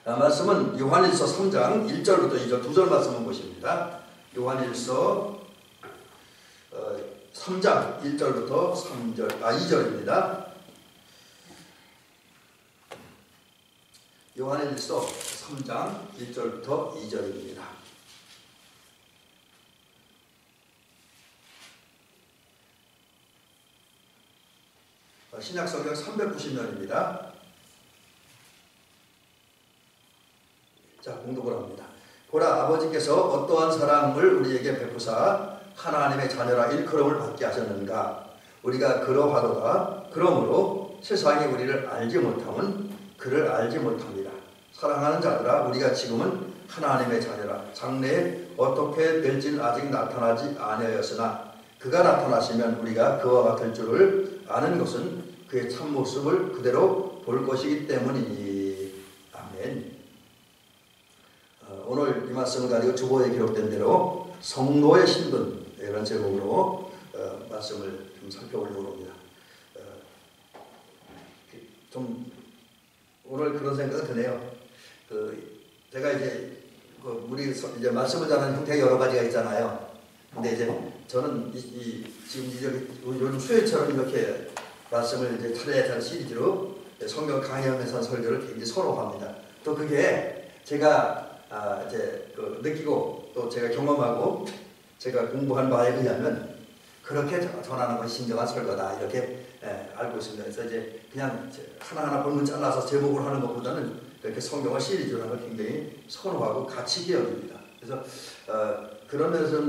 말씀은 요한일서 3장 1절부터 2절 두 절 말씀을 보십니다. 요한일서 3장 1절부터 2절입니다. 요한일서 3장 1절부터 2절입니다. 신약성경 390면입니다. 자, 공독을 합니다. 보라, 아버지께서 어떠한 사랑을 우리에게 베푸사 하나님의 자녀라 일컬음을 받게 하셨는가. 우리가 그러하도다. 그러므로 세상이 우리를 알지 못함은 그를 알지 못합니다. 사랑하는 자들아, 우리가 지금은 하나님의 자녀라. 장래에 어떻게 될지는 아직 나타나지 아니하였으나 그가 나타나시면 우리가 그와 같을 줄을 아는 것은 그의 참모습을 그대로 볼 것이기 때문이니. 아멘. 오늘 이 말씀을 가지고 주보에 기록된 대로 성도의 신분, 이런 제목으로 말씀을 좀 살펴보려고 합니다. 좀 오늘 그런 생각이 드네요. 제가 이제 우리 이제 말씀을 전하는 형태가 여러 가지가 있잖아요. 근데 이제 저는 지금 요즘 수요일처럼 이렇게 말씀을 이제 차례차례 시리즈로 성경 강의하면서 설교를 굉장히 선호합니다. 또 그게 제가 이제 느끼고 또 제가 경험하고 제가 공부한 바에 의하면 그렇게 전하는 것이 진정한 설교다, 이렇게 알고 있습니다. 그래서 이제 그냥 하나하나 본문 잘라서 제목을 하는 것보다는 이렇게 성경을 시리즈로 하는 걸 굉장히 선호하고 가치 여깁니다. 그래서 그런 면에서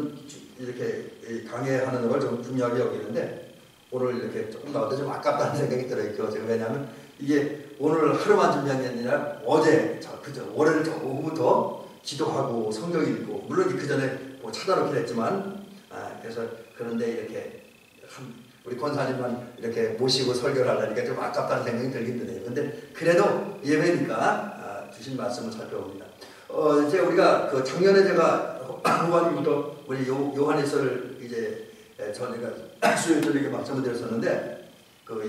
이렇게 강의하는 걸 좀 중요하게 여기는데, 오늘 이렇게 조금 나올 때 좀 아깝다는 생각이 들어요. 왜냐하면 이게 오늘 하루만 준비한 게 아니라 어제, 그저 월요일 오후부터 기도하고 성경 읽고, 물론 그 전에 뭐 찾아놓긴 했지만, 그래서 그런데 이렇게 우리 권사님만 이렇게 모시고 설교를 하려니까 좀 아깝다는 생각이 들긴 드네요. 근데 그래도 예배니까 주신 말씀을 살펴봅니다. 이제 우리가 작년에 제가 후반기부터 우리 요한일서를 이제 저희가 수요일 저녁에 말씀을 드렸었는데,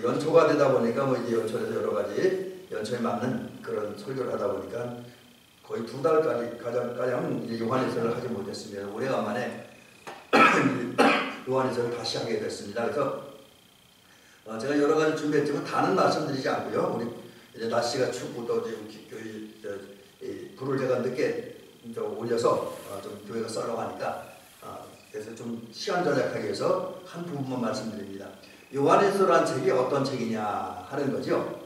연초가 되다 보니까 뭐 이제 연초에서 여러 가지 연초에 맞는 그런 설교를 하다 보니까 거의 2달까지 가장 이제 요한일서를 하지 못했습니다. 오래간만에 요한일서를 다시 하게 됐습니다. 그래서 제가 여러 가지 준비했지만 다는 말씀드리지 않고요. 우리 이제 날씨가 춥고 또 불을 제가 늦게 올려서 좀 교회가 썰렁하니까 그래서 좀 시간 절약하기 위해서 한 부분만 말씀드립니다. 요한일서라는 책이 어떤 책이냐 하는 거죠.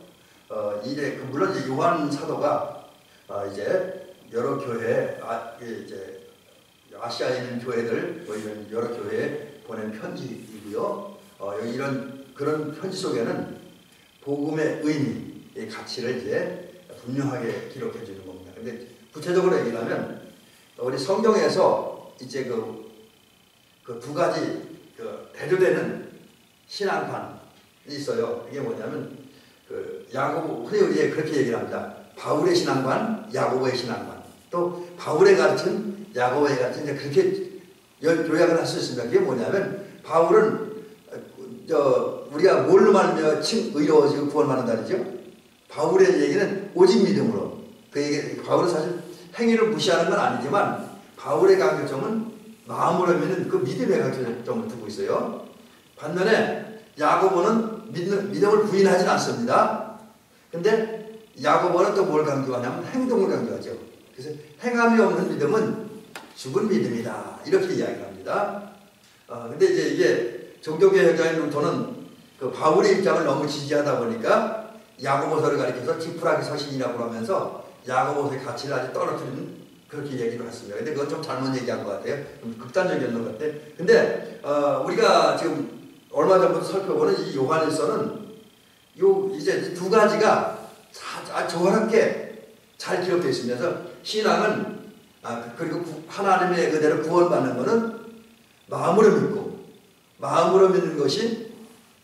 이제 물론 이제 요한 사도가 이제 여러 교회 이제 아시아에 있는 교회들 뭐 이런 여러 교회에 보낸 편지이고요. 이런 그런 편지 속에는 복음의 의미의 가치를 이제 분명하게 기록해 주는 겁니다. 근데 구체적으로 얘기하면 우리 성경에서 이제 그 두 가지 대조되는 신앙관이 있어요. 이게 뭐냐면 야고보, 흔히 그렇게 얘기를 합니다. 바울의 신앙관, 야고보의 신앙관, 또 바울의 가르침, 야고보의 가르침, 이제 그렇게 요약을 할 수 있습니다. 그게 뭐냐면 바울은 우리가 뭘로 말하면 의로워지고 구원받는다죠. 바울의 얘기는 오직 믿음으로. 그 얘기, 바울은 사실 행위를 무시하는 건 아니지만 바울의 강조점은 마음으로 믿는 그 믿음의 강조점을 두고 있어요. 반면에 야고보는 믿음을 부인하지는 않습니다. 근데 야고보는 또 뭘 강조하냐면 행동을 강조하죠. 그래서 행함이 없는 믿음은 죽은 믿음이다, 이렇게 이야기를 합니다. 근데 이제 이게 종교개혁자인 루터는 그 바울의 입장을 너무 지지하다 보니까 야고보서를 가리켜서 지푸라기 서신이라고 하면서 야고보서의 가치를 아주 떨어뜨리는 그렇게 얘기를 했습니다. 근데 그건 좀 잘못 얘기한 것 같아요. 좀 극단적이었던 것 같아요. 근데 우리가 지금 얼마 전부터 살펴보는 이 요한일서는 이제 두 가지가 조화롭게 잘 기록되어 있습니다. 그래서 신앙은 그리고 하나님의 그대로 구원받는 것은 마음으로 믿고, 마음으로 믿는 것이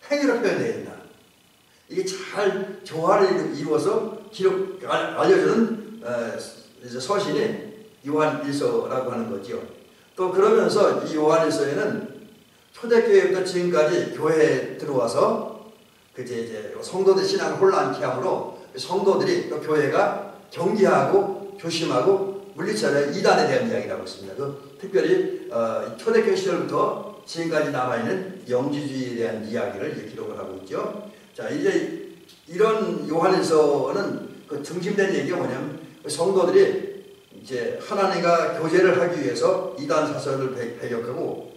행위로 표현되어야 된다. 이게 잘 조화를 이루어서 알려주는 이제 서신이 요한일서라고 하는 거죠. 또 그러면서 이 요한일서에는 초대교회부터 지금까지 교회에 들어와서 이제 성도들 신앙을 혼란케 함으로 성도들이 또 교회가 경계하고 조심하고 물리쳐야 할 이단에 대한 이야기를 하고 있습니다. 특별히 초대교회 시절부터 지금까지 남아있는 영지주의에 대한 이야기를 이제 기록을 하고 있죠. 자, 이제 이런 요한일서는 그 중심된 얘기가 뭐냐면 성도들이 이제 하나님과 교제를 하기 위해서 이단 사설을 배격하고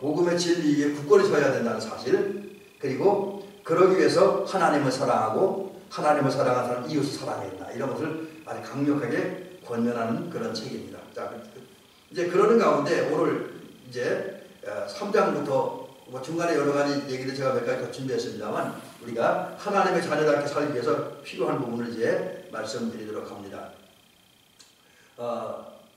복음의 진리 위에 굳건히 서야 된다는 사실, 그리고 그러기 위해서 하나님을 사랑하고 하나님을 사랑하는 사람 이웃을 사랑해야 된다, 이런 것을 아주 강력하게 권면하는 그런 책입니다. 자, 이제 그러는 가운데 오늘 이제 3장부터 뭐 중간에 여러 가지 얘기를 제가 몇 가지 더 준비했습니다만 우리가 하나님의 자녀답게 살기 위해서 필요한 부분을 이제 말씀드리도록 합니다.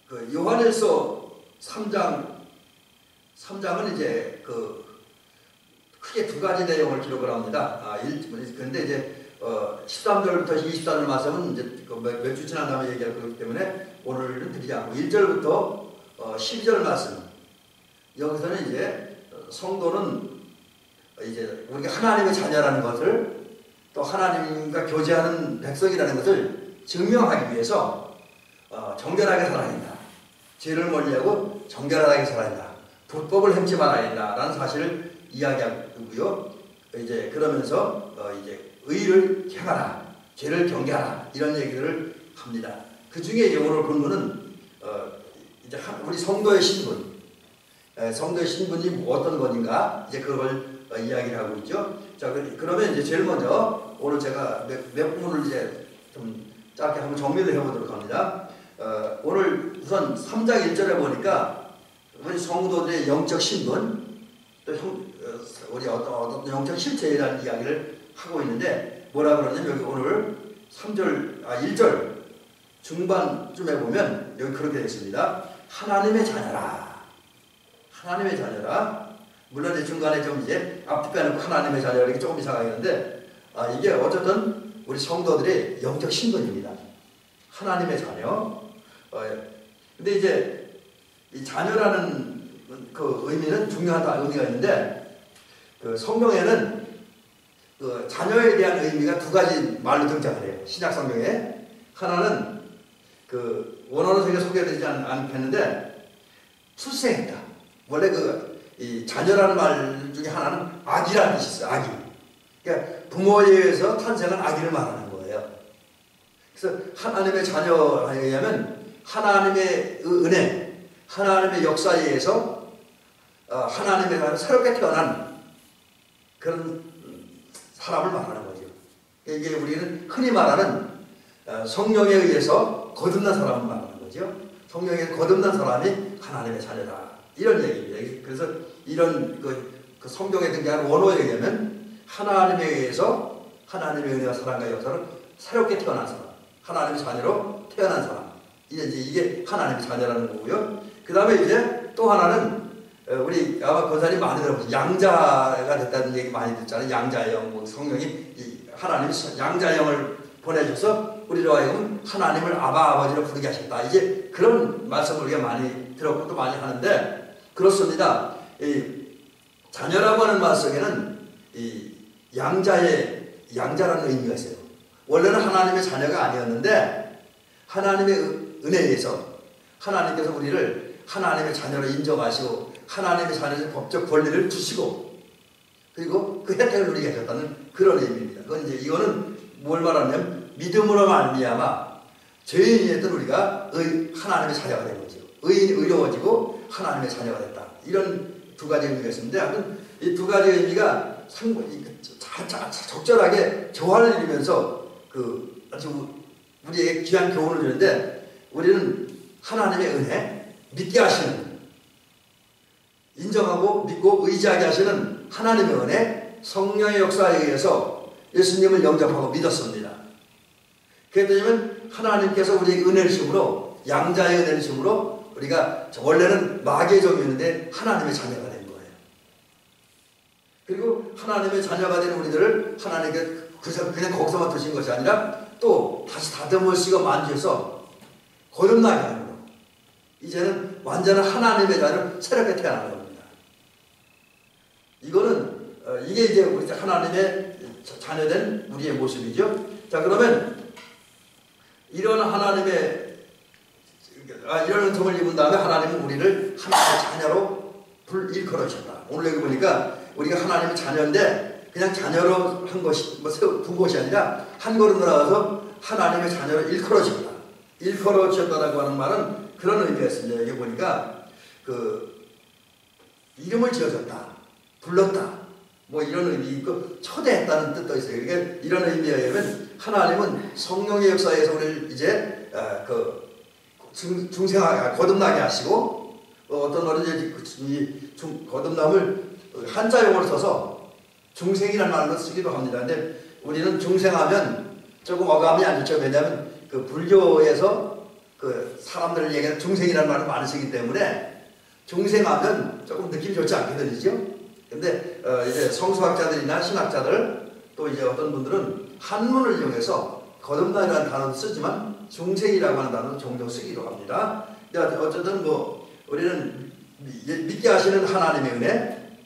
그 요한일서 3장은 이제 크게 두 가지 내용을 기록을 합니다. 그런데 이제 13절부터 24절 말씀은 이제 몇 주 지난 다음에 얘기할 거기 때문에 오늘은 드리지 않고 1절부터 12절 말씀, 여기서는 이제 성도는 이제 우리가 하나님의 자녀라는 것을, 또 하나님과 교제하는 백성이라는 것을 증명하기 위해서 정결하게 살아야 된다, 죄를 멀리하고 정결하게 살아야 된다, 불법을 행치 말아야 된다라는 사실을 이야기하고요. 이제 그러면서 이제 의를 행하라, 죄를 경계하라, 이런 얘기를 합니다. 그 중에 오늘 본문은 이제 우리 성도의 신분, 성도의 신분이 어떤 것인가, 이제 그걸 이야기를 하고 있죠. 자, 그러면 이제 제일 먼저 오늘 제가 몇 부분을 이제 좀 짧게 한번 정리를 해보도록 합니다. 오늘 우선 3장 1절에 보니까 우리 성도들의 영적 신분, 또 우리 어떤 영적 실체에 대한 이야기를 하고 있는데, 뭐라 그러냐면 여기 오늘 1절 중반쯤에 보면 여기 그렇게 되어 있습니다. 하나님의 자녀라. 하나님의 자녀라. 물론 이제 중간에 좀 이제 앞뒤 빼놓고 하나님의 자녀라 이렇게 조금 이상하겠는데, 이게 어쨌든 우리 성도들의 영적 신분입니다. 하나님의 자녀. 근데 이제 이 자녀라는 그 의미는 중요한 의미가 있는데, 그 성경에는 그 자녀에 대한 의미가 두 가지 말로 등장을 해요. 신약 성경에. 하나는 그 원어로 제가 소개되지 않겠는데 출생했다. 원래 이 자녀라는 말 중에 하나는 아기라는 뜻이 있어요. 아기. 그러니까 부모에 의해서 탄생한 아기를 말하는 거예요. 그래서 하나님의 자녀에 의하면 하나님의 은혜, 하나님의 역사에 의해서 하나님의 자녀로 새롭게 태어난 그런 사람을 말하는 거죠. 이게 우리는 흔히 말하는 성령에 의해서 거듭난 사람을 말하는 거죠. 성령에 거듭난 사람이 하나님의 자녀다, 이런 얘기입니다. 그래서 이런 그 성경에 등장하는 원어에 의하면 하나님에 의해서 하나님의 은혜와 사랑과 역사를 새롭게 태어난 사람, 하나님의 자녀로 태어난 사람, 이게 하나님의 자녀라는 거고요. 그 다음에 이제 또 하나는 우리 아마 권사님 많이 들어보셨죠. 양자가 됐다는 얘기 많이 듣잖아요. 양자의 영, 성령이 하나님이 양자의 영을 보내셔서 우리로 하여금 하나님을 아버지로 부르게 하셨다. 이제 그런 말씀을 우리가 많이 들었고 또 많이 하는데, 그렇습니다. 이 자녀라고 하는 말 속에는 이 양자라는 의미가 있어요. 원래는 하나님의 자녀가 아니었는데 하나님의 은혜에 의해서 하나님께서 우리를 하나님의 자녀로 인정하시고 하나님의 자녀의 법적 권리를 주시고 그리고 그 혜택을 누리게 하셨다는 그런 의미입니다. 이거는 뭘 말하냐면 믿음으로 말미암아 죄인이었던 우리가 하나님의 자녀가 된 거죠. 의로워지고 하나님의 자녀가 됐다. 이런 두 가지 의미가 있습니다. 하여튼 이 두 가지 의미가 적절하게 조화를 이루면서 아주 우리에게 귀한 교훈을 주는데, 우리는 하나님의 은혜, 믿게 하시는, 인정하고 믿고 의지하게 하시는 하나님의 은혜, 성령의 역사에 의해서 예수님을 영접하고 믿었습니다. 그랬더니 하나님께서 우리에게 은혜를 주므로, 양자의 은혜를 주므로 우리가 원래는 마귀의 종이었는데 하나님의 자녀가 된 거예요. 그리고 하나님의 자녀가 된 우리들을 하나님께 그냥 거기서만 두신 것이 아니라 또 다시 다듬으시고 만지셔서 거듭나게 하는 거. 이제는 완전한 하나님의 자녀로 새롭게 태어나는 겁니다. 이게 이제 우리 하나님의 자녀된 우리의 모습이죠. 자, 그러면 이런 하나님의 이런 은총을 입은 다음에 하나님은 우리를 하나님의 자녀로 일컬어 주셨다. 오늘 여기 보니까 우리가 하나님의 자녀인데 그냥 자녀로 한 것이 두 것이 아니라 한 걸음 나아가서 하나님의 자녀로 일컬어 주셨다. 일컬어 주셨다라고 하는 말은 그런 의미가 있습니다. 여기 보니까 그 이름을 지어줬다, 불렀다, 뭐 이런 의미 있고 초대했다는 뜻도 있어요. 그러니까 이런 의미에 의하면 하나님은 성령의 역사에서 우리를 이제 거듭나게 하시고 어떤 어른이 거듭남을 한자용어를 써서 중생이라는 말로 쓰기도 합니다. 근데 우리는 중생하면 조금 어감이 안 좋죠. 왜냐하면 그 불교에서 그 사람들을 얘기하는 중생이라는 말을 많이 쓰기 때문에 중생하면 조금 느낌이 좋지 않게 들리죠. 근데 이제 성수학자들이나 신학자들 또 이제 어떤 분들은 한문을 이용해서 거듭남이라는 단어도 쓰지만 중생이라고 하는 단어도 종종 쓰기도 합니다. 어쨌든 뭐 우리는 믿게 하시는 하나님의 은혜,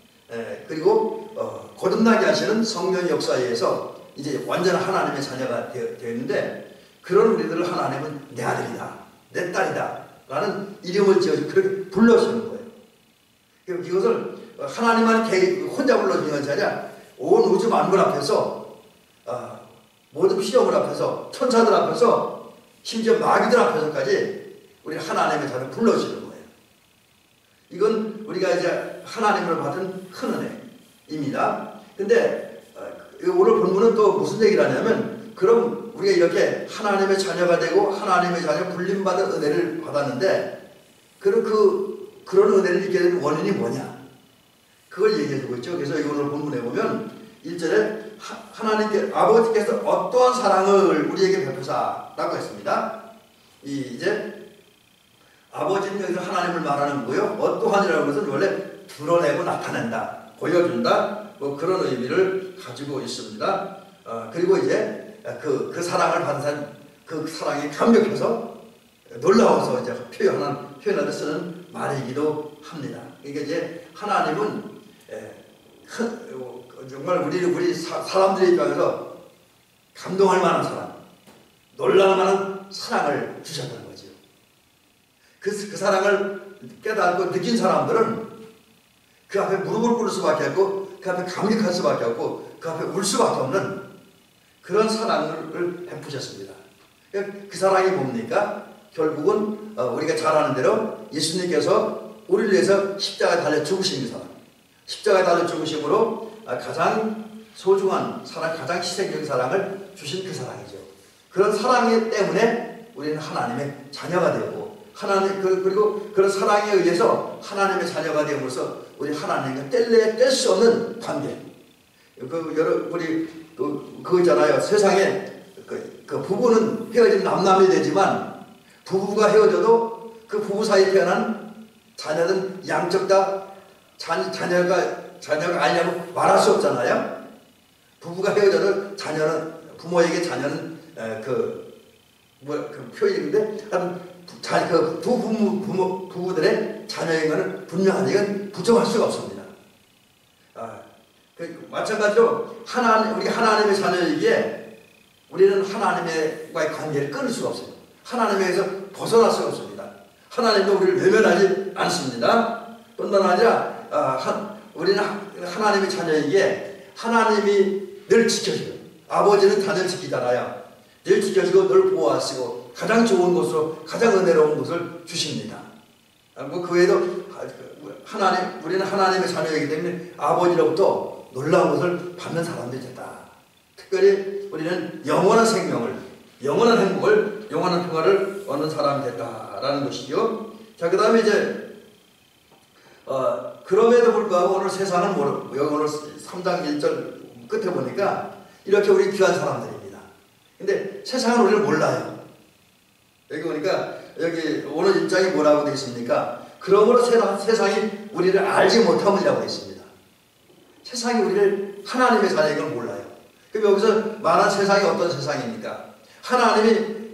그리고 거듭나게 하시는 성령의 역사에 의해서 이제 완전한 하나님의 자녀가 되었는데, 그런 우리들을 하나님은 내 아들이다, 내 딸이다 라는 이름을 지어서 그렇게 불러주는 거예요. 이것을 하나님만 혼자 불러주는 것이 아니라 온 우주 만물 앞에서, 모든 피조물 앞에서, 천사들 앞에서, 심지어 마귀들 앞에서까지 우리 하나님의 자녀를 불러주는 거예요. 이건 우리가 이제 하나님을 받은 큰 은혜입니다. 근데 오늘 본문은 또 무슨 얘기를 하냐면, 그럼 우리가 이렇게 하나님의 자녀가 되고 하나님의 자녀 불림받은 은혜를 받았는데, 그런 은혜를 입게 된 원인이 뭐냐? 그걸 얘기해주고 있죠. 그래서 오늘 본문에 보면 1절에 하나님께, 아버지께서 어떠한 사랑을 우리에게 베푸사라고 했습니다. 이제 아버지는 여기서 하나님을 말하는 거고요. 어떠한이라는 것은 원래 드러내고 나타낸다, 보여준다, 뭐 그런 의미를 가지고 있습니다. 그리고 이제 그 사랑을 받은 사람, 그 사랑이 감격해서 놀라워서 이제 표현하듯 쓰는 말이기도 합니다. 그러니까 이제 하나님은 정말 우리 사람들의 입장에서 감동할 만한 사랑, 놀랄 만한 사랑을 주셨다는 거죠. 그 사랑을 깨닫고 느낀 사람들은 그 앞에 무릎을 꿇을 수밖에 없고, 그 앞에 감격할 수밖에 없고, 그 앞에 울 수밖에 없는 그런 사랑을 베푸셨습니다. 그 사랑이 뭡니까? 결국은 우리가 잘 아는 대로 예수님께서 우리를 위해서 십자가에 달려 죽으신 그 사랑, 십자가에 달려 죽으심으로 가장 소중한 사랑, 가장 희생적인 사랑을 주신 그 사랑이죠. 그런 사랑 때문에 우리는 하나님의 자녀가 되고, 그리고 그런 사랑에 의해서 하나님의 자녀가 되므로써 우리 하나님과 뗄 수 없는 관계. 그거 있잖아요. 세상에 그 부부는 헤어지면 남남이 되지만, 부부가 헤어져도 그 부부 사이에 태어난 자녀는 양쪽 다 자녀가 아니냐고 말할 수 없잖아요. 부부가 헤어져도 부모에게 자녀는 그 표현인데, 두 부부들의 자녀인 것은 분명하다. 이건 부정할 수가 없습니다. 마찬가지로 우리 하나님의 자녀이기에 우리는 하나님과의 관계를 끊을 수가 없어요. 하나님에서 벗어날 수가 없습니다. 하나님도 우리를 외면하지 않습니다. 뿐만 아니라 우리는 하나님의 자녀이기에 하나님이 늘 지켜줘요. 아버지는 자녀를 지키잖아요. 늘 지켜주고 늘 보호하시고 가장 좋은 곳으로, 가장 은혜로운 곳을 주십니다. 그 외에도 우리는 하나님의 자녀이기 때문에 아버지로부터 놀라운 것을 받는 사람들이 됐다. 특별히 우리는 영원한 생명을, 영원한 행복을, 영원한 평화를 얻는 사람이 됐다라는 것이죠. 자, 그 다음에 이제 그럼에도 불구하고 오늘 세상은 오늘 3장 1절 끝에 보니까 이렇게 우리 귀한 사람들입니다. 근데 세상은 우리를 몰라요. 여기 보니까 여기 오늘 1장이 뭐라고 되어 있습니까? 그러므로 세상이 우리를 알지 못함이라고 되어 있습니다. 세상이 우리를 하나님의 자녀인 걸 몰라요. 그럼 여기서 말한 세상이 어떤 세상입니까? 하나님이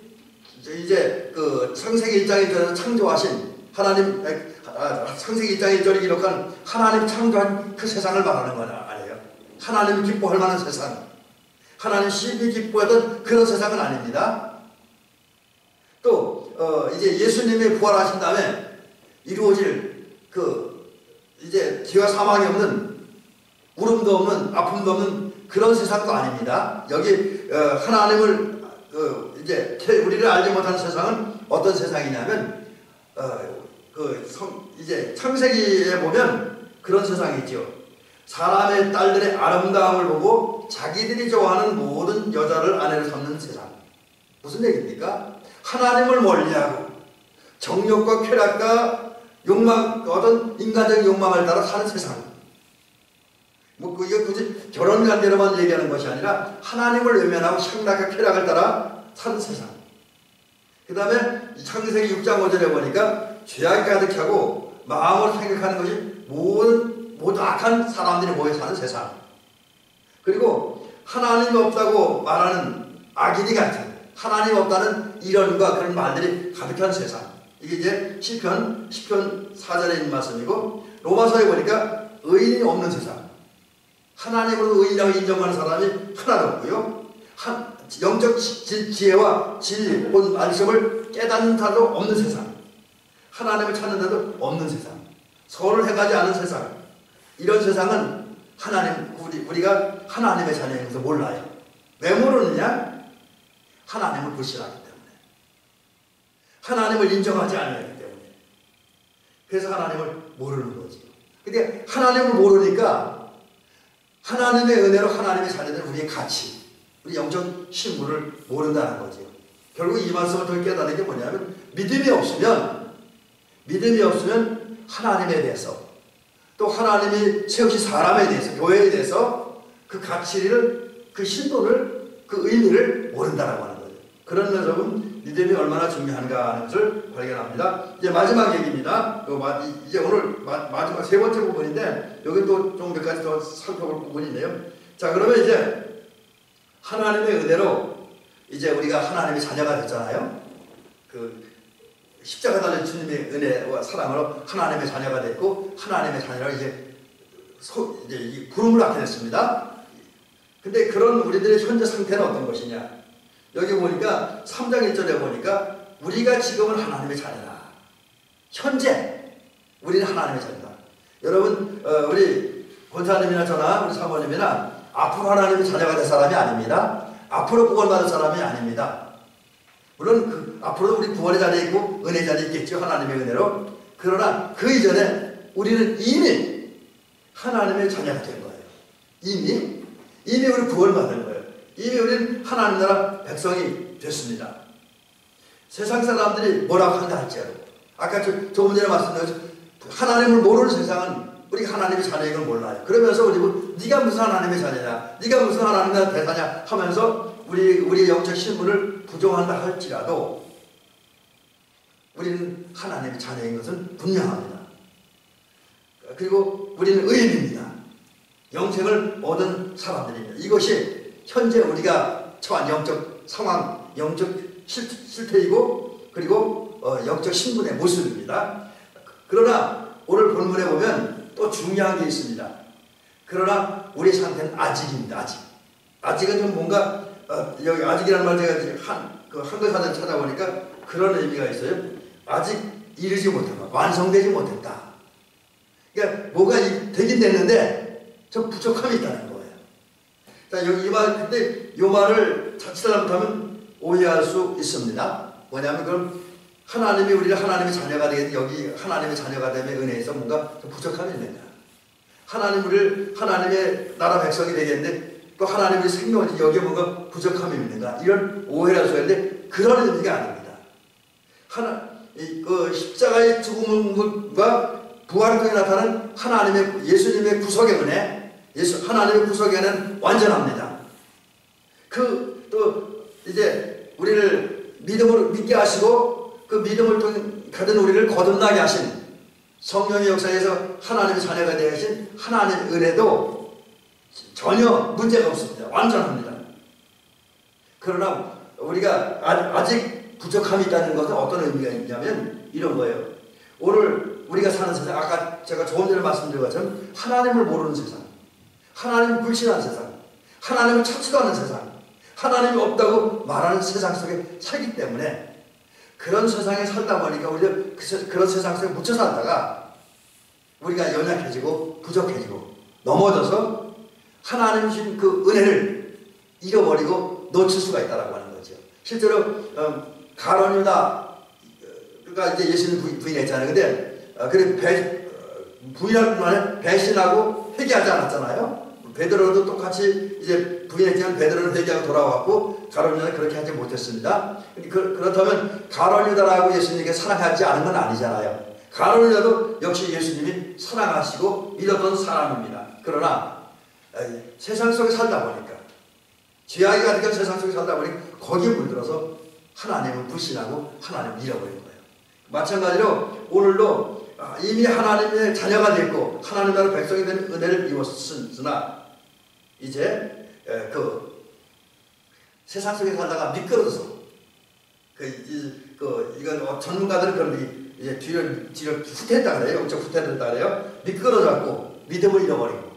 이제 그 창세기 1장에 들어서 창조하신 하나님, 창세기 1장 1절에 기록한 하나님 창조한 그 세상을 말하는 건 아니에요. 하나님이 기뻐할 만한 세상, 하나님 심히 기뻐하던 그런 세상은 아닙니다. 이제 예수님이 부활하신 다음에 이루어질 이제 죄와 사망이 없는, 울음도 없는, 아픔도 없는 그런 세상도 아닙니다. 여기 하나님을 이제 우리를 알지 못하는 세상은 어떤 세상이냐면 이제 창세기에 보면 그런 세상이 있죠. 사람의 딸들의 아름다움을 보고 자기들이 좋아하는 모든 여자를 아내로 삼는 세상. 무슨 얘기입니까? 하나님을 멀리하고 정욕과 쾌락과 욕망, 어떤 인간적인 욕망을 따라 사는 세상. 이거 굳이 결혼 관계로만 얘기하는 것이 아니라 하나님을 외면하고 향락과 쾌락을 따라 사는 세상. 그 다음에 창세기 6장 5절에 보니까 죄악이 가득하고 마음으로 생각하는 것이 모두 악한 사람들이 모여 사는 세상. 그리고 하나님이 없다고 말하는 악인이 같은, 하나님 없다는 이론과 그런 말들이 가득한 세상. 이게 이제 시편 4절에 있는 말씀이고, 로마서에 보니까 의인이 없는 세상. 하나님으로 의인이라고 인정하는 사람이 하나도 없고요. 영적 지혜와 진리, 본 말씀을 깨닫는 자도 없는 세상. 하나님을 찾는 자도 없는 세상. 선을 행하지 않은 세상. 이런 세상은 우리가 하나님의 자녀인 것을 몰라요. 왜 모르느냐? 하나님을 불신하기 때문에. 하나님을 인정하지 않기 때문에. 그래서 하나님을 모르는 거지. 근데 하나님을 모르니까 하나님의 은혜로 하나님의 자녀들은 우리의 가치, 우리 영적 신분을 모른다는 거죠. 결국 이 말씀을 더 깨닫는 게 뭐냐면 믿음이 없으면 하나님에 대해서, 또 하나님이 세우신 사람에 대해서, 교회에 대해서 그 가치를, 그 신분을, 그 의미를 모른다라고 하는 거죠. 그런 여러분, 믿음이 얼마나 중요한가 하는 것을 발견합니다. 이제 마지막 얘기입니다. 이제 오늘 마지막 세 번째 부분인데, 여기 또 좀 몇 가지 더 살펴볼 부분인데요. 자, 그러면 이제 하나님의 은혜로 이제 우리가 하나님의 자녀가 됐잖아요. 십자가 달린 주님의 은혜와 사랑으로 하나님의 자녀가 됐고, 하나님의 자녀로 이제 부름을 받게 됐습니다. 근데 그런 우리들의 현재 상태는 어떤 것이냐? 여기 보니까 3장 1절에 보니까 우리가 지금은 하나님의 자녀다. 현재 우리는 하나님의 자녀다. 여러분, 우리 권사님이나 저나 우리 사모님이나 앞으로 하나님의 자녀가 될 사람이 아닙니다. 앞으로 구원받을 사람이 아닙니다. 물론 앞으로도 우리 구원의 자리에 있고 은혜의 자리에 있겠죠. 하나님의 은혜로. 그러나 그 이전에 우리는 이미 하나님의 자녀가 된 거예요. 이미 우리 구원받은 거예요. 이미 우리는 하나님 나라 백성이 됐습니다. 세상 사람들이 뭐라고 한다 할지라도, 아까 조금 전에 말씀드렸죠. 하나님을 모르는 세상은 우리가 하나님의 자녀인 걸 몰라요. 그러면서 네가 무슨 하나님의 자녀냐, 네가 무슨 하나님의 대사냐 하면서 우리의 영적 신분을 부정한다 할지라도 우리는 하나님의 자녀인 것은 분명합니다. 그리고 우리는 의인입니다. 영생을 얻은 사람들입니다. 이것이 현재 우리가 처한 영적 상황, 영적 실태이고, 그리고 영적 신분의 모습입니다. 그러나 오늘 본문에 보면 또 중요한 게 있습니다. 그러나 우리 상태는 아직입니다. 아직은 좀 뭔가 여기 아직이라는 말 제가 한글사전 찾아보니까 그런 의미가 있어요. 아직 이르지 못했다. 완성되지 못했다. 그러니까 뭐가 되긴 됐는데 좀 부족함이 있다는 거예요. 자, 여기 근데 이 말을 자칫 잘못하면 오해할 수 있습니다. 뭐냐면 그럼 하나님이 우리를 하나님의 자녀가 되겠는데, 여기 하나님의 자녀가 되면 은혜에서 뭔가 좀 부족함이 있는가? 하나님을 하나님의 나라 백성이 되겠는데 또 하나님의 생명이 여기에 뭔가 부족함이 있는가? 이런 오해를 할 수 있는데 그런 의미가 아닙니다. 십자가의 죽음과 부활을 통해 나타나는 하나님의 예수님의 구속의 은혜, 하나님의 구속의 은혜는 완전합니다. 또 이제 우리를 믿음으로 믿게 하시고 그 믿음을 통해 가진 우리를 거듭나게 하신 성령의 역사에서 하나님의 자녀가 되신 하나님의 은혜도 전혀 문제가 없습니다. 완전합니다. 그러나 우리가 아직 부족함이 있다는 것은 어떤 의미가 있냐면 이런 거예요. 오늘 우리가 사는 세상, 아까 제가 조금 전에 말씀드린 것처럼 하나님을 모르는 세상, 하나님을 불신하는 세상, 하나님을 찾지도 않는 세상, 하나님이 없다고 말하는 세상 속에 살기 때문에 그런 세상에 살다 보니까 우리가 그런 세상 속에 묻혀 살다가 우리가 연약해지고 부족해지고 넘어져서 하나님 주신 그 은혜를 잃어버리고 놓칠 수가 있다라고 하는 거죠. 실제로 가룟 유다가 이제 예수님 부인했잖아요. 근데 그래 부인할 뿐만 배신하고 회개하지 않았잖아요. 베드로도 똑같이 이제 부인했지만 베드로는 회개하고 돌아왔고 가룟 유다는 그렇게 하지 못했습니다. 그렇다면 가룟 유다라고 예수님에게 사랑하지 않은 건 아니잖아요. 가룟 유다도 역시 예수님이 사랑하시고 믿었던 사람입니다. 그러나 세상 속에 살다 보니까 죄악이 가득한 세상 속에 살다 보니까 거기에 물들어서 하나님을 불신하고 하나님을 잃어버린 거예요. 마찬가지로 오늘도 이미 하나님의 자녀가 됐고 하나님 나라 백성이 된 은혜를 입었으나 이제 그 세상 속에 살다가 미끄러져서 이건 전문가들은 그런 이제 뒤를 후퇴했다 그래요. 영적 후퇴했다 그래요. 미끄러졌고 믿음을 잃어버리고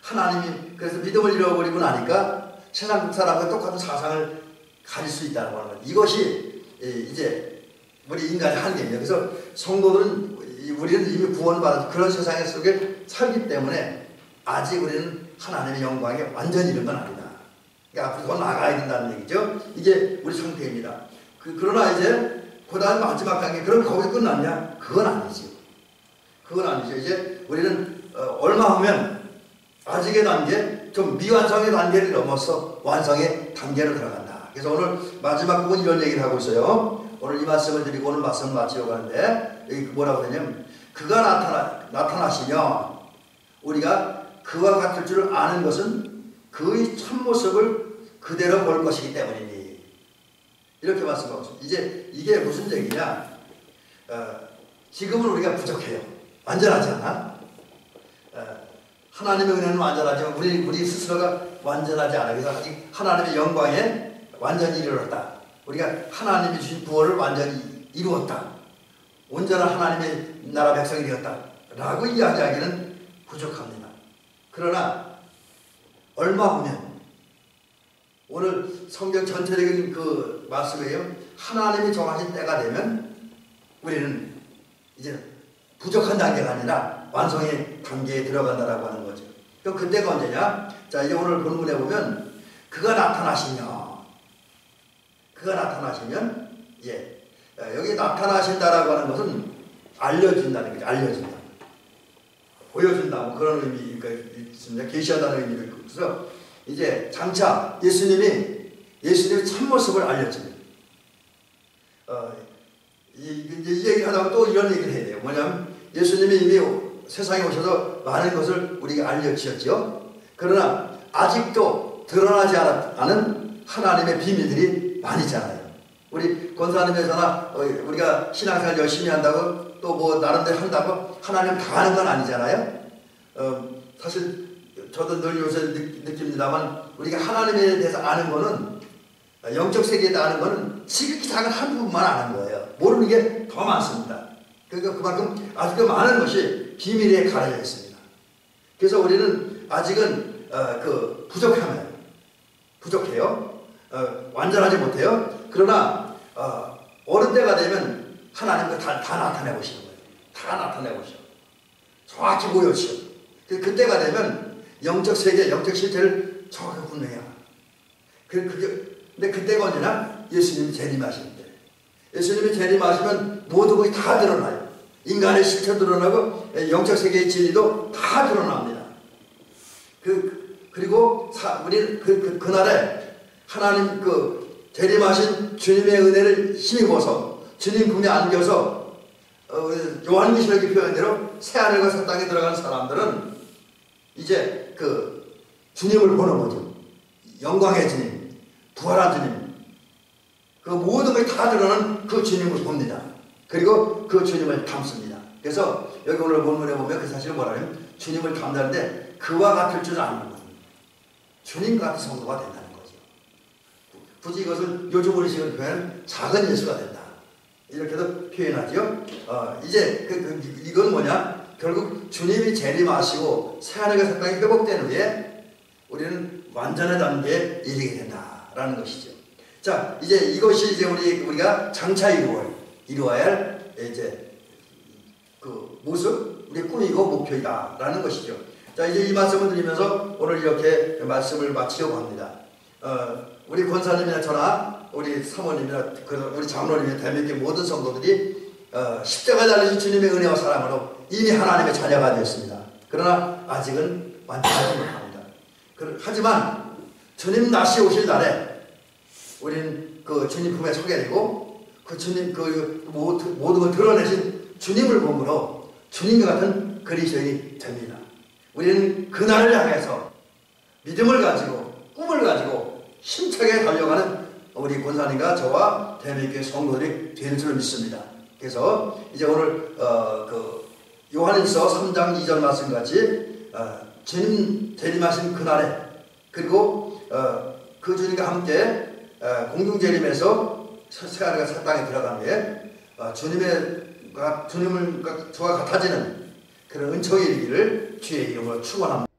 하나님이 그래서 믿음을 잃어버리고 나니까 세상 사람과 똑같은 사상을 가질 수 있다는 거예요. 이것이 이제 우리 인간의 한계입니다. 그래서 성도들은 우리는 이미 구원을 받아서 그런 세상 속에 살기 때문에 아직 우리는 하나님의 영광에 완전히 이른 건 아니다. 그러니까 앞으로 더 나가야 된다는 얘기죠. 이게 우리 상태입니다. 그러나 이제 그 다음 마지막 단계 그럼 거기서 끝났냐? 그건 아니죠. 그건 아니죠. 이제 우리는 얼마 후면 아직의 단계, 좀 미완성의 단계를 넘어서 완성의 단계로 들어간다. 그래서 오늘 마지막 부분 이런 얘기를 하고 있어요. 오늘 이 말씀을 드리고 오늘 말씀을 마치려고 하는데 여기 뭐라고 하냐면 그가 나타나시면 우리가 그와 같을 줄 아는 것은 그의 참모습을 그대로 볼 것이기 때문이니 이렇게 말씀하고 있습니다. 이제 이게 무슨 얘기냐? 지금은 우리가 부족해요. 완전하지 않아? 하나님의 은혜는 완전하지만 우리 스스로가 완전하지 않아. 그래서 아직 하나님의 영광에 완전히 이르렀다. 우리가 하나님이 주신 구원을 완전히 이루었다. 온전한 하나님의 나라 백성이 되었다. 라고 이야기하기는 부족합니다. 그러나 얼마 후면 오늘 성경 전체적인 그 말씀이에요. 하나님이 정하신 때가 되면 우리는 이제 부족한 단계가 아니라 완성의 단계에 들어간다라고 하는 거죠. 그럼 그때가 언제냐? 자, 이제 오늘 본문에 보면 그가 나타나시면 여기 나타나신다라고 하는 것은 알려진다는 거죠. 알려진다. 보여준다. 뭐 그런 의미가 있습니다. 계시한다는 의미가 있고. 그래서 이제 장차 예수님의 참모습을 알려줍니다. 이 얘기를 하다가 또 이런 얘기를 해야 돼요. 뭐냐면 예수님이 이미 세상에 오셔서 많은 것을 우리가 알려주셨죠. 그러나 아직도 드러나지 않은 하나님의 비밀들이 많이 있잖아요. 우리 권사님에서나 우리가 신앙생활 열심히 한다고 또 뭐 나름대로 한다고 하나님 다 하는 건 아니잖아요. 사실 저도 늘 요새 느낍니다만 우리가 하나님에 대해서 아는 거는 영적 세계에 대해 아는 거는 지극히 작은 한 부분만 아는 거예요. 모르는 게 더 많습니다. 그러니까 그만큼 아직도 많은 것이 비밀에 가려져 있습니다. 그래서 우리는 아직은 부족해요. 완전하지 못해요. 그러나 어느 때가 되면 하나님과 다 나타내 보시는 거예요. 다 나타내 보시고 정확히 보여주시고 그때가 되면 영적 세계, 영적 실체를 정확히 분명해요. 근데 그때가 언제나 예수님이 재림하실 때. 예수님이 재림하시면 모든 것이 다 드러나요. 인간의 실체 드러나고 영적 세계의 진리도 다 드러납니다. 그리고 우리는 그날에 하나님 재림하신 주님의 은혜를 힘입어서 주님 품에 안겨서 요한계시록의 표현대로 새하늘과 새 땅에 들어간 사람들은 이제 주님을 보는 거죠. 영광의 주님, 부활한 주님, 그 모든 것이 다 드러나는 그 주님을 봅니다. 그리고 그 주님을 닮습니다. 그래서 여기 오늘 본문에 보면 그 사실을 뭐라면 주님을 닮는데 그와 같을 줄 아는 겁니다. 주님 같은 성도가 된다는 거죠. 굳이 이것을 요즘 우리 식으로 표현하면 작은 예수가 된다. 이렇게도 표현하죠. 이제 이건 뭐냐? 결국 주님이 재림하시고 새하늘과 새 땅이 회복된 후에 우리는 완전한 단계에 이르게 된다라는 것이죠. 자, 이제 이것이 이제 우리가 장차 이루어야 할 이제 그 모습, 우리의 꿈이고 목표이다라는 것이죠. 자, 이제 이 말씀을 드리면서 오늘 이렇게 말씀을 마치려고 합니다. 우리 권사님이나 저나 우리 사모님이나 우리 장로님이나 대명교회 모든 성도들이 십자가 달리신 주님의 은혜와 사랑으로 이미 하나님의 자녀가 되었습니다. 그러나 아직은 완전하지 못합니다. 하지만 주님 다시 오실 날에 우리는 그 주님 품에 서게 되고 그 주님 그 모든 걸 드러내신 주님을 보므로 주님과 같은 그리스도인이 됩니다. 우리는 그날을 향해서 믿음을 가지고 꿈을 가지고 힘차게 달려가는 우리 권사님과 저와 대명교회 성도들이 될 줄 믿습니다. 그래서 이제 오늘 그 요한일서 3장 2절 말씀같이 주님 재림하신 그날에 그리고 그 주님과 함께 공중재림에서 새하늘과 새 땅에 들어간 후에 주님을 저와 같아지는 그런 은총이 이르기를 주의 이름으로 축원합니다.